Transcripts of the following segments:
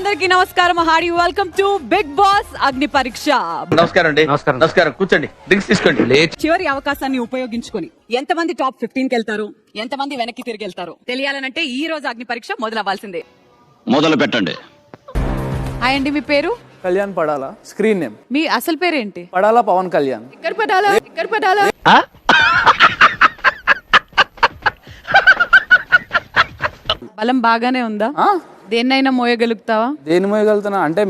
అందరికీ నమస్కారం. Hi, welcome to Bigg Boss Agni Pariksha. నమస్కారం అండి. నమస్కారం. కూర్చోండి, డ్రింక్స్ తీసుకోండి. చివరి అవకాశాన్ని ఉపయోగించుకొని ఎంతమంది టాప్ 15 కి వెళ్తారు, ఎంతమంది వెనక్కి తిరిగి వెళ్తారు తెలియాలనంటే ఈ రోజు అగ్ని పరీక్ష మొదలవ్వాల్సిందే. మొదలు పెట్టండి. హాయ్ అండి, మీ పేరు? కళ్యాణ్ పడాలా. స్క్రీన్ నేమ్ మీ అసలు పేరేంటి? పడాలా పవన్ కళ్యాణ్. ఇక్కడ పడాలా. బలం బాగానే ఉందా? దేన్నైనా మోయగలుగుతావా? దేని మోయగలుగుతున్నా అంటే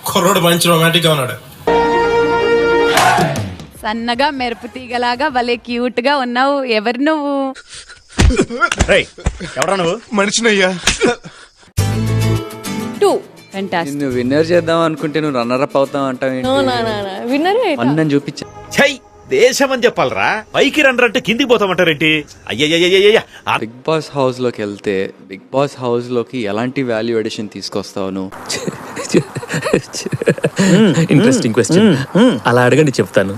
కుర్రోడు మంచి రొమాంటిక్ గా ఉన్నాడు. సన్నగా మెరుపు తీగలాగా భలే క్యూట్ గా ఉన్నావు. ఎవరు నువ్వు? ఎవరా నువ్వు? మనిషినయ్యా. నిన్ను విన్నర్ చేద్దాం అనుకుంటే నువ్వు రన్నర్ అప్ అవుతావు అంటావు. చూపించా దేశం అని చెప్పాలరా. పైకి రండి అంటే కిందికి పోతామంటారేంటి? అయ్యయ్యయ్యయ్య. బిగ్ బాస్ హౌస్ లోకి వెళ్తే బిగ్ బాస్ హౌస్ లోకి ఎలాంటి వాల్యూ ఎడిషన్ తీసుకొస్తావు నువ్వు? Interesting question. అలా అడగండి చెప్తాను.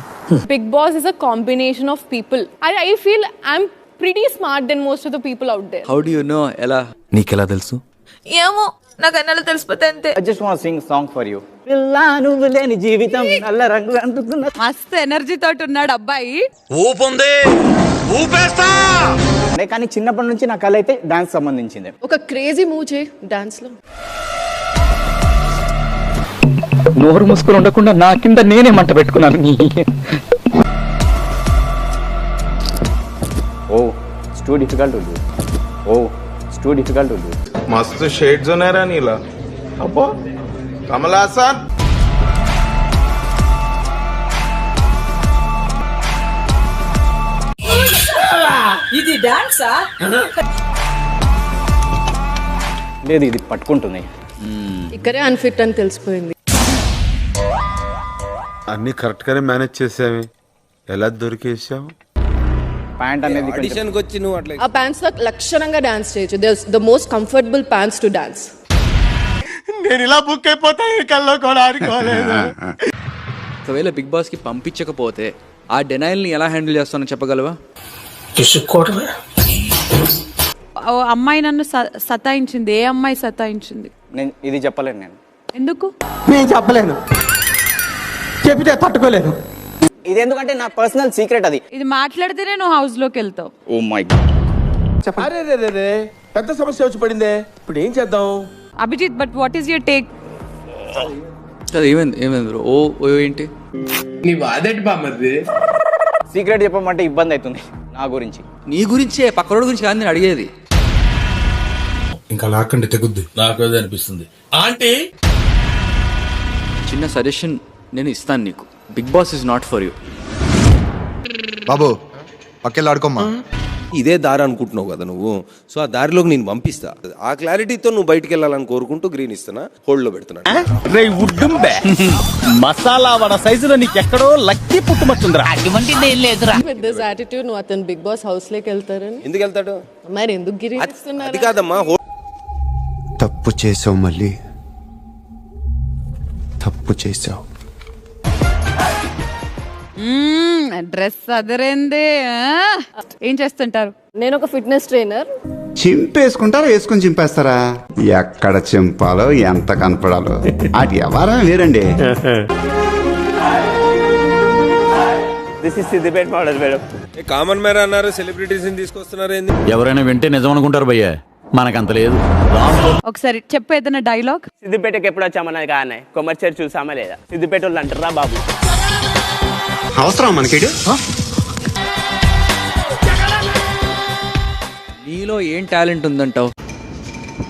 Big Boss is a combination of people. I feel I'm pretty smart than most of the people out there. How do you know? ఎలా నీకెలా తెలుసు? ఏమో నాకు అన్నలు తెలిసిపోతే అంతే. I just want to sing a song for you. పిల్లా నువ్వు లేని జీవితం నల్ల రంగు అంటున్నా. మస్తు ఎనర్జీ తోటి ఉన్నాడు అబ్బాయి. ఊపుంది, ఊపేస్తా. కానీ చిన్నప్పటి నుంచి నా కళ అయితే డాన్స్ సంబంధించింది. ఒక క్రేజీ మూవ్ చేయి డాన్స్ లో. నోరు మూసుకొని ఉండకుండా నా కింద నేనే మంట పెట్టుకున్నాను. Oh it's too difficult to do. Oh it's too difficult to do. मस्त शेड्स ఉన్నాయరా నీలా. అబ్బో కమల్ హాసన్. ఇది డాన్సా? లేదు, ఇది పట్టుకుంటుంది. ఇక్కడే అన్ఫిట్ అని తెలిసిపోయింది. అన్ని కరెక్ట్ గానే మేనేజ్ చేసావి. ఎలా దొరికేసావు? ప్యాంట్ అనేది ఆ ప్యాంట్స్ లో లక్షణంగా డాన్స్ చేయొచ్చు. The most comfortable pants to dance. నేను ఇలా బుక్ అయిపోతా కల్లో కూడా ఆడుకోలేదు. ఒకవేళ బిగ్ బాస్ కి పంపించకపోతే ఆ డెనైల్ ని ఎలా హ్యాండిల్ చేస్తానో చెప్పగలవా? ఓ అమ్మాయి నన్ను సతాయించింది. ఏ అమ్మాయి సతాయించింది? నేను ఇది చెప్పలేను. నేను ఎందుకు? నేను చెప్పలేను, చెప్తే తట్టుకోలేను. ఇది ఎందుకంటే నా పర్సనల్ సీక్రెట్ అది. ఇది మాట్లాడితేనే నువ్వు హౌస్ లోకి వెళ్తావు. Oh my god. అరే రే రే పెద్ద సమస్య వచ్చి పడిందే. ఇప్పుడు ఏం చేద్దాం? Abhijit, but what is your take? ఏమైంది బ్రో? ఓ ఏంటి నీ వాదేటి బామ్మది? సీక్రెట్ చెప్పమంటే ఇబ్బంది అవుతుంది నా గురించి. నీ గురించే, పక్కనోడి గురించి కాదు నేను అడిగేది. ఇంకా లాక్కండి తెగుద్ది. నాకు అదే అనిపిస్తుంది. ఆంటీ చిన్న సజెషన్ నేను ఇస్తాను నీకు. Bigg Boss is not for you. బాబు పక్కెళ్ళాడుకోమ్మా. ఇదే దారి అనుకుంటున్నావు కదా నువ్వు. సో ఆ దారిలోకి నేను పంపిస్తా. ఆ క్లారిటీతో నువ్వు బయటికి వెళ్ళాలని కోరుకుంటూ గ్రీన్ ఇస్తున్నా, హోల్డ్ లో పెడుతున్నా. మసాలా వడ సైజులో నీకెక్కడో లక్కీ పుట్టుమచ్చుందిరా. విత్ దిస్ యాటిట్యూడ్ నువ్వు అతను బిగ్ బాస్ హౌస్ లోకి వెళ్తారని. ఎందుకు వెళ్తాడు మరి ఎందుకు గిరి అది కాదమ్మా. తప్పు చేసావు, మళ్ళీ తప్పు చేసావు. డ్రెస్ అదరేందే. ఏం చేస్తుంటారు? నేను ఒక ఫిట్నెస్ ట్రైనర్. చింపేసుకుంటారా, వేసుకుని చింపేస్తారా? ఎక్కడ చింపాలో ఎంత కనపడాలో అటు ఎవరా వేరండి. This is Siddipet model madam. Common man అన్నారు, సెలబ్రిటీస్ తీసుకొస్తున్నారు. ఏంది ఎవరైనా వింటే నిజం అనుకుంటారు భయ్యా, మనకంత లేదు. ఒకసారి చెప్పు ఏదైనా డైలాగ్. సిద్దిపేటకి ఎప్పుడు వచ్చామన్నది కానీ కొమర్షియల్ చూసామా లేదా? సిద్దిపేట వాళ్ళు అంటారా బాబు? అవసరం మనకి. నీలో ఏం టాలెంట్ ఉందంటావు?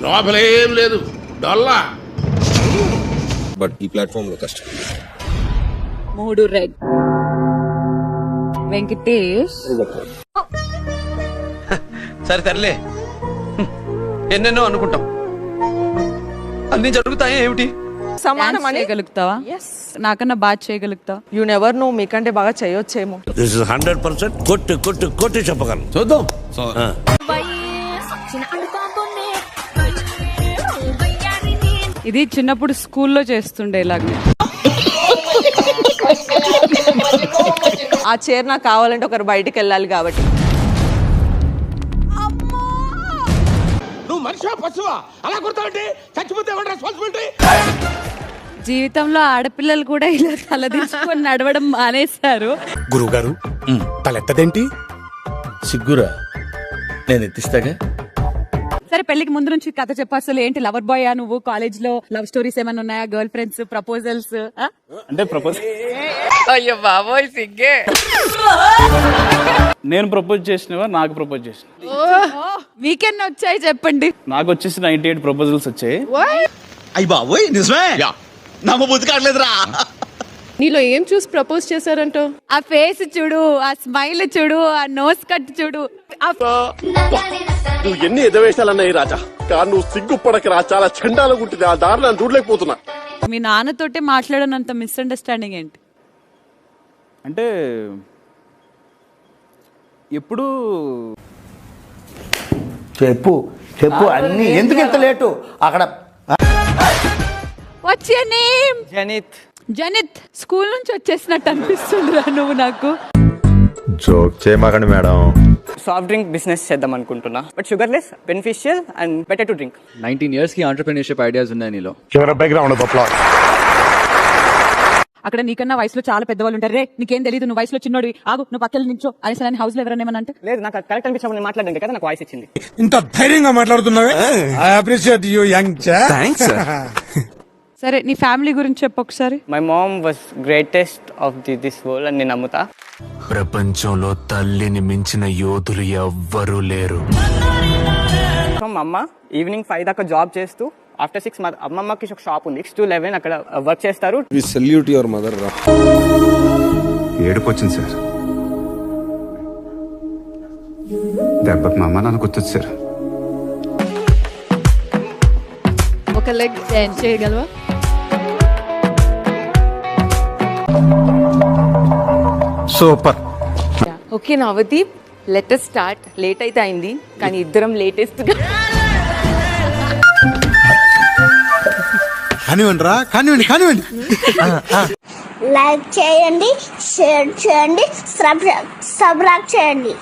లోపలేం లేదు, డొల్లా. బట్ ఈ ప్లాట్ఫామ్ లో కష్టం. 3 రెడ్. వెంకటేష్ సరే తరలే, ఎన్నెన్నో అనుకుంటాం, అన్ని జరుగుతాయి. ఏమిటి? సమానం అని చేయగలుగుతావా? నాకన్నా బాగా చేయగలుగుతావా? యు నెవర్ నో, మీకంటే బాగా చేయొచ్చేమో. దిస్ ఇస్ 100% కొట్టి కొట్టి కొట్టి చెప్పగలను. చూద్దాం. ఇది చిన్నప్పుడు స్కూల్లో చేస్తుండే ఇలాగే. ఆ చైర్ నాకు కావాలంటే ఒకరు బయటికి వెళ్ళాలి కాబట్టి. మనిషివా పశువా అలా కొడతావంటే చచ్చిపోతే ఎవరు రెస్పాన్సిబిలిటీ? జీవితంలో ఆడపిల్లలు కూడా ఇలా తలదించుకొని నడవడం మానేశారు. గురువుగారు తలెత్తదేంటి? సిగ్గురా, నేను ఎత్తిస్తాగా. సరే, పెళ్లికి ముందు నుంచి కథ చెప్పు. అసలు ఏంటి, లవర్ బాయ్ నువ్వు? కాలేజ్ లో లవ్ స్టోరీస్ ఏమైనా ఉన్నాయా? Girl friends, proposals? అంటే ప్రపోజ్ అయ్యో బాబోయ్ సిగ్గే. నేను ప్రపోజ్ చేసినవా నాకు ప్రపోజ్ చేసిన? వీకెండ్ వచ్చాయి చెప్పండి. నాకు వచ్చేసి 98 ప్రపోజల్స్ వచ్చాయి. అయ్యి బాబోయ్ నిజమే, నమ్మ బుద్ధి కావట్లేదురా. నీలో ఏం చూసి ప్రపోజ్ చేశారంటో? ఆ ఫేస్ చూడు, ఆ స్మైల్ చూడు, ఆ నోస్ కట్ చూడు. నువ్వు ఎన్ని ఎదవేశాలన్నాయి రాజా, కానీ నువ్వు సిగ్గుపడకరా, చాలా చండాలంగా ఉంటుంది. ఆ దారి నేను చూడలేకపోతున్నా. మీ నాన్నతోటే మాట్లాడనంత మిస్అండర్స్టాండింగ్ ఏంటి? అంటే ఎప్పుడు చెప్పు చెప్పు అన్ని ఎందుకు ఇంత లేటు అక్కడ? What's your name? Janith. Janith. School నుంచి వచ్చేసినట్టు అనిపిస్తుందిరా నువ్వు నాకు. జోక్ చేయమాకండి మేడం. సాఫ్ట్ డ్రింక్ బిజినెస్ చేద్దాం అనుకుంటున్నా, but sugar less, beneficial and better to drink. 19 years కి ఆంటర్‌ప్రెన్యూర్‌షిప్ ఐడియాస్ ఉన్నాయి నీలో. అక్కడ నీకన్నా వయసులో చాలా పెద్దవాళ్ళు ఉంటారు. రే నీకేం తెలియదు, నువ్వు వయసులో చిన్నోడివి, ఆగు, నువ్వు పక్కన నించో అనేసి హౌస్ లో ఎవరైనా ఏమన్నా అంటే? లేదు, నాకు కరెక్ట్ అనిపించినప్పుడు నేను మాట్లాడండి కదా, నాకు వాయిస్ ఇచ్చింది. ఇంత ధైర్యంగా మాట్లాడుతున్నావే, I appreciate you young thanks. సరే, నీ ఫ్యామిలీ గురించి చెప్పు ఒకసారి. My mom was greatest of this world అని నేను నమ్ముతా. ప్రపంచంలో తల్లిని మించిన యోధులు ఎవ్వరూ లేరు. మా అమ్మ ఈవినింగ్ 5 దాకా జాబ్ చేస్తూ, ఆఫ్టర్ 6 అమ్మమ్మకి ఒక షాప్ ఉంది, 6 to 11 అక్కడ వర్క్ చేస్తారు. వి సల్యూట్ యువర్ మదర్ రా. ఏడుపు వచ్చింది సార్. దెబ్బకి మా అమ్మ నాన్న గుర్తొచ్చారు. ఒక లెగ్ జాయిన్ చేయగలవా? Super. Okay Navdeep, let us start. Late అయితే అయింది, కానీ ఇద్దరం లేటెస్ట్ గా కానివ్వండి రా, కానివ్వండి కానివ్వండి. లైక్ చేయండి, షేర్ చేయండి, సబ్స్క్రైబ్ చేయండి.